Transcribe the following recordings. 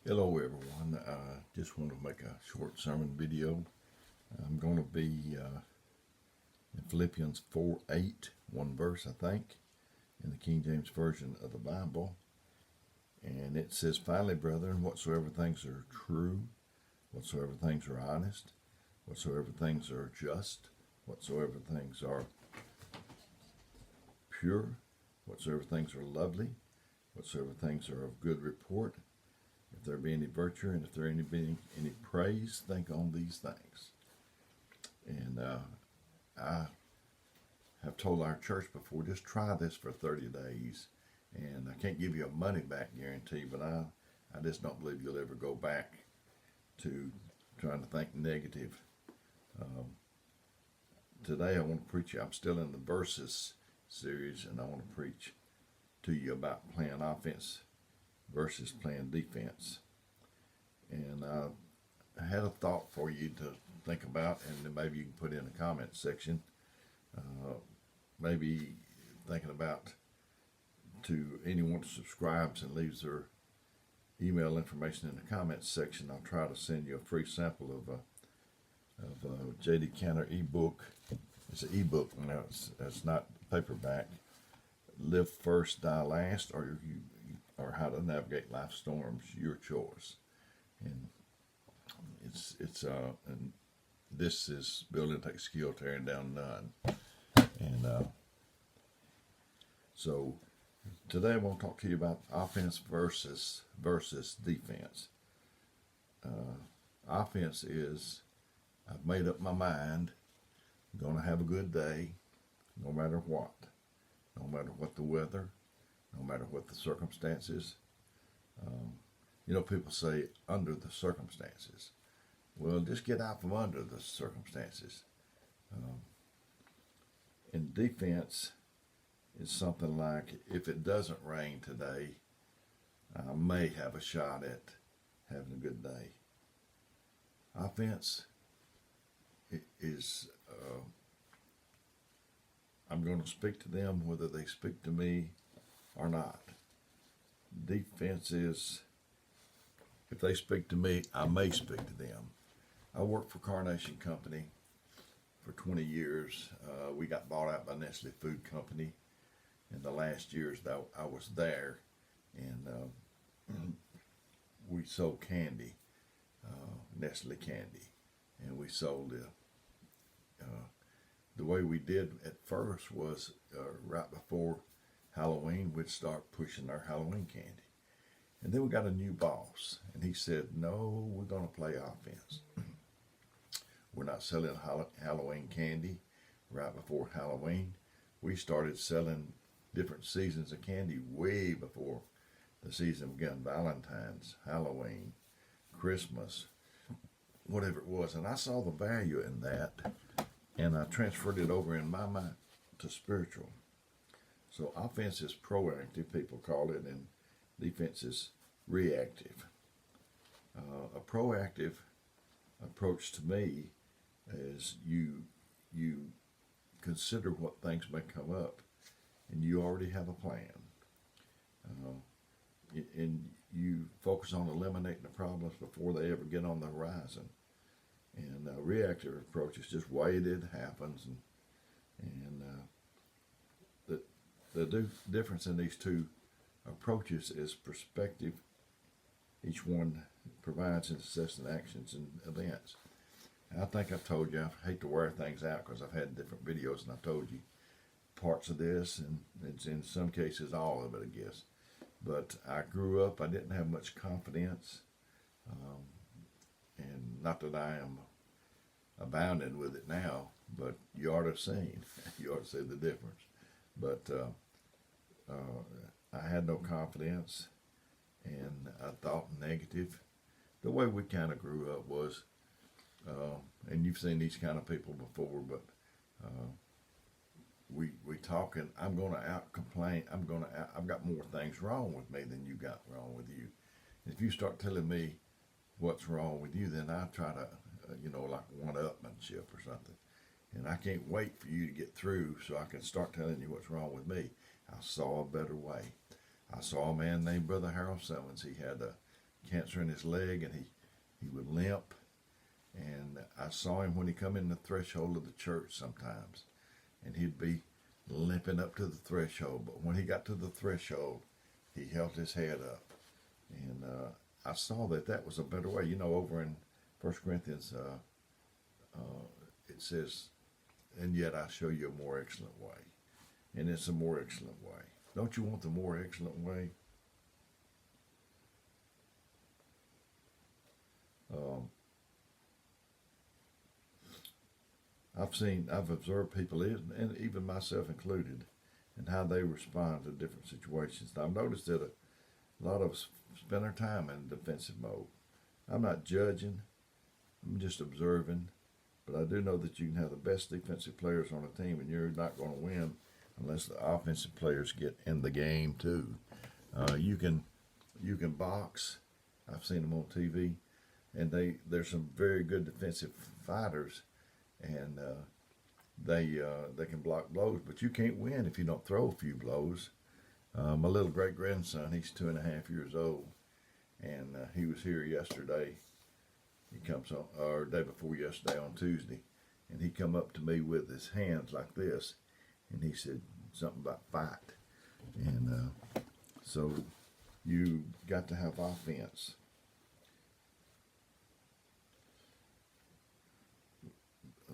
Hello everyone, I just want to make a short sermon video. I'm going to be in Philippians 4:8, one verse I think, in the King James Version of the Bible. And it says, "Finally, brethren, whatsoever things are true, whatsoever things are honest, whatsoever things are just, whatsoever things are pure, whatsoever things are lovely, whatsoever things are of good report, if there be any virtue and if there be any praise, think on these things." And I have told our church before, just try this for 30 days. And I can't give you a money back guarantee, but I just don't believe you'll ever go back to trying to think negative. Today I want to preach, I'm still in the verses series, and I want to preach to you about playing offense versus playing defense. And I had a thought for you to think about, and then maybe you can put in the comment section. Maybe thinking about to anyone who subscribes and leaves their email information in the comments section. I'll try to send you a free sample of J.D. Cantrell ebook. It's an ebook now. It's not paperback. Live First, Die Last, or How to Navigate Life Storms, your choice. And and this is building takes skill, tearing down none. And so today I want to talk to you about offense versus defense. Offense is, I've made up my mind, I'm going to have a good day, no matter what. No matter what the weather, no matter what the circumstances. People say under the circumstances. Well, just get out from under the circumstances. In defense, it's something like, if it doesn't rain today, I may have a shot at having a good day. Offense is, I'm going to speak to them whether they speak to me or not. Defense is, if they speak to me, I may speak to them. I worked for Carnation Company for 20 years. We got bought out by Nestle Food Company in the last years that I was there, and we sold candy, Nestle candy, and we sold it. The way we did at first was right before Halloween, we'd start pushing our Halloween candy. And then we got a new boss, and he said, "No, we're going to play offense. We're not selling Halloween candy right before Halloween. We started selling different seasons of candy way before the season began. Valentine's, Halloween, Christmas, whatever it was." And I saw the value in that, and I transferred it over in my mind to spiritual. So offense is proactive, people call it, and defense is reactive. A proactive approach to me is you consider what things may come up, and you already have a plan. And you focus on eliminating the problems before they ever get on the horizon. And a reactive approach is just wait, it happens. And the difference in these two approaches is perspective. Each one provides incessant actions and events. And I think I've told you, I hate to wear things out because I've had different videos and I've told you parts of this, and it's in some cases all of it, I guess. But I grew up, I didn't have much confidence. And not that I am abounding with it now, but you ought to have seen, you ought to see the difference. But I had no confidence, and I thought negative. The way we kind of grew up was, and you've seen these kind of people before, but we talking, I'm going to out complain, I've got more things wrong with me than you got wrong with you. If you start telling me what's wrong with you, then I try to, like one-upmanship or something. And I can't wait for you to get through so I can start telling you what's wrong with me. I saw a better way. I saw a man named Brother Harold Simmons. He had a cancer in his leg, and he would limp. And I saw him when he come in the threshold of the church sometimes, and he'd be limping up to the threshold. But when he got to the threshold, he held his head up. And I saw that was a better way. You know, over in 1 Corinthians, it says, and yet I show you a more excellent way. And it's a more excellent way. Don't you want the more excellent way? I've observed people, and even myself included, and how they respond to different situations. I've noticed that a lot of us spend our time in defensive mode. I'm not judging, I'm just observing, but I do know that you can have the best defensive players on a team, and you're not going to win unless the offensive players get in the game too. You can box. I've seen them on TV, and there's some very good defensive fighters, and they can block blows, but you can't win if you don't throw a few blows. My little great grandson, he's 2.5 years old, and he was here yesterday. He comes on, or day before yesterday on Tuesday, and he come up to me with his hands like this, and he said something about fight. And so you got to have offense.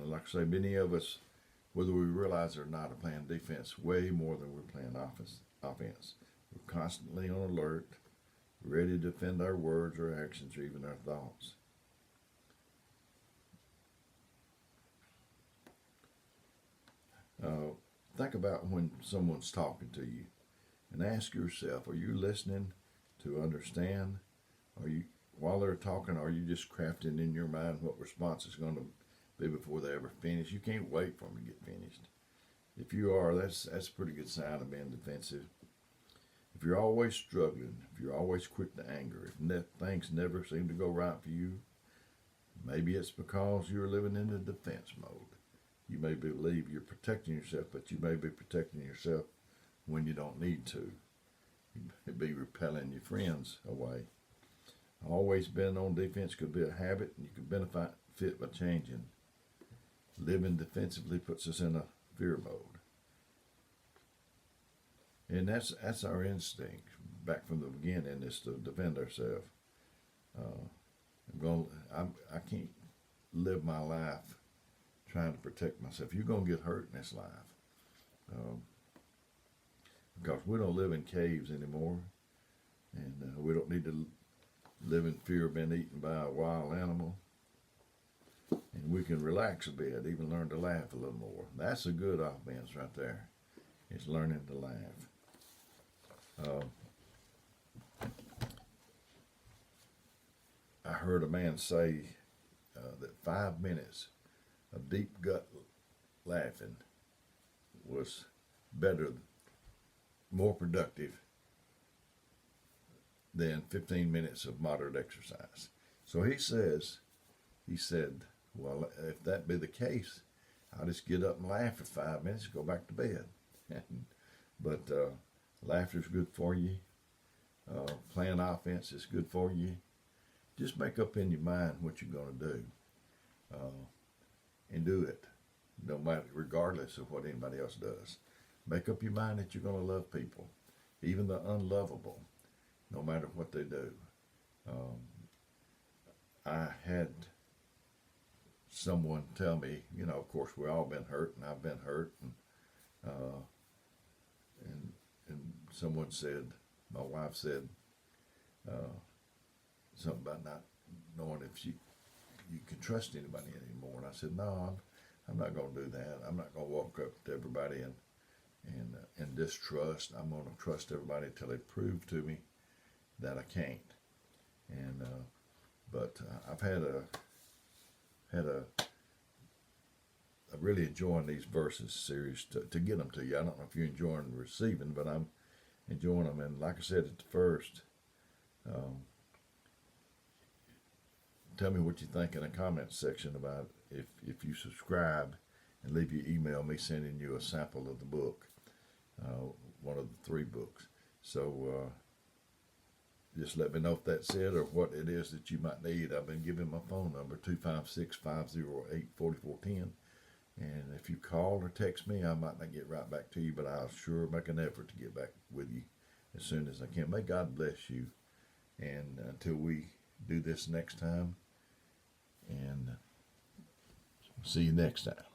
Like I say, many of us, whether we realize it or not, are playing defense way more than we're playing offense. We're constantly on alert, ready to defend our words or actions or even our thoughts. Think about when someone's talking to you, and ask yourself, are you listening to understand? While they're talking, are you just crafting in your mind what response is going to be before they ever finish? You can't wait for them to get finished. If you are, that's a pretty good sign of being defensive. If you're always struggling, if you're always quick to anger, if things never seem to go right for you, maybe it's because you're living in a defense mode. You may believe you're protecting yourself, but you may be protecting yourself when you don't need to. You may be repelling your friends away. Always being on defense could be a habit, and you can benefit by changing. Living defensively puts us in a fear mode. And that's our instinct back from the beginning, is to defend ourselves. I can't live my life trying to protect myself. You're going to get hurt in this life. Because we don't live in caves anymore, and we don't need to live in fear of being eaten by a wild animal. And we can relax a bit, even learn to laugh a little more. That's a good offense right there. It's learning to laugh. I heard a man say that 5 minutes of deep gut laughing was better, more productive than 15 minutes of moderate exercise. So he said, well, if that be the case, I'll just get up and laugh for 5 minutes and go back to bed. But laughter's good for you. Playing offense is good for you. Just make up in your mind what you're going to do, and do it, no matter, regardless of what anybody else does. Make up your mind that you're going to love people, even the unlovable, no matter what they do. I had someone tell me, of course, we've all been hurt, and I've been hurt, and someone said, my wife said, something about not knowing if you can trust anybody anymore. And I said, no, I'm not going to do that. I'm not going to walk up to everybody and distrust. I'm going to trust everybody until they prove to me that I can't. And but I've had a really enjoying these verses series to get them to you. I don't know if you're enjoying receiving, but I'm enjoying them. And like I said at the first, tell me what you think in the comments section about if you subscribe, and leave your email, me sending you a sample of the book, one of the 3 books. So just let me know if that's it or what it is that you might need. I've been giving my phone number, 256-508-4410. And if you call or text me, I might not get right back to you, but I'll sure make an effort to get back with you as soon as I can. May God bless you. And until we do this next time, and see you next time.